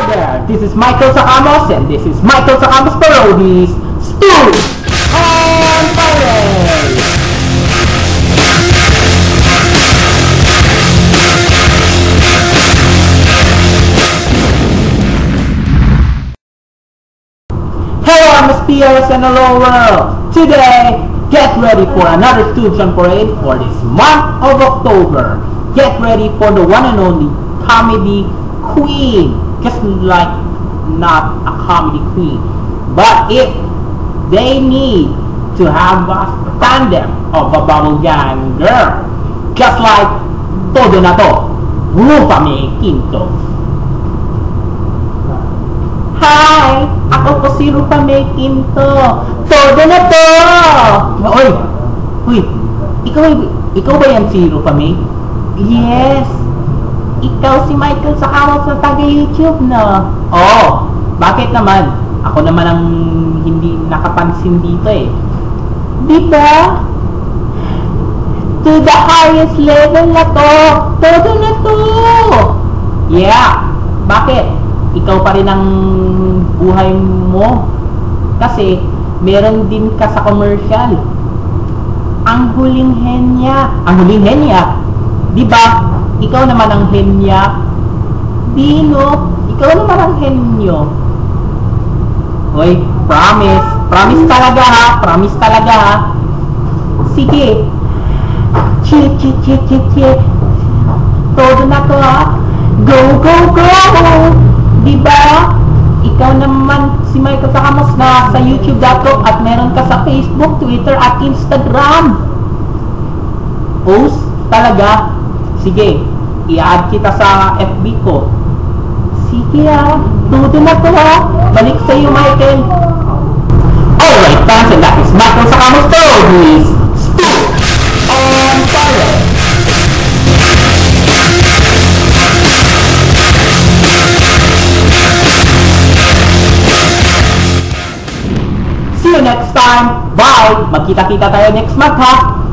there, this is Michael Sakamos and this is Michael Sakamos Parodies Stew on Fire! Hello MSPers and hello world! Today, get ready for another Tubes on Parade for this month of October. Get ready for the one and only comedy queen. Just like not a comedy queen. But if they need to have a tandem of a bubble gang girl, just like todo na to, Rufa May Quinto. Hi! Ako po si Rufa May Quinto. Todo na to! Oy! Uy! Ikaw ba yan si Rufa May? Yes! Ikaw si Michael Sakamos na taga-YouTube, no? Oo! Bakit naman? Ako naman ang hindi nakapansin dito eh. Diba? To the highest level na to! Todo na to! Yeah! Bakit? Ikaw pa rin ang buhay mo. Kasi, meron din ka sa commercial. Ang huling henya. Ang huling henya? Diba? Ikaw naman ang henya. Dino, ikaw naman ang henyo. Hoy, promise. Promise talaga ha. Promise talaga ha. Sige. Che. Todo na to ha. Go, go, go! Diba? Ikaw naman si Michael Sakamos na sa YouTube.com at meron ka sa Facebook, Twitter at Instagram. Post talaga. Sige, i-add kita sa FB ko. Sige ha, todo na to ha. Balik sa'yo, Michael. Alright, fans, and that is Michael Sakamos Parodies Stew on Fire. See you next time. Bye! Magkita-kita tayo next month ha.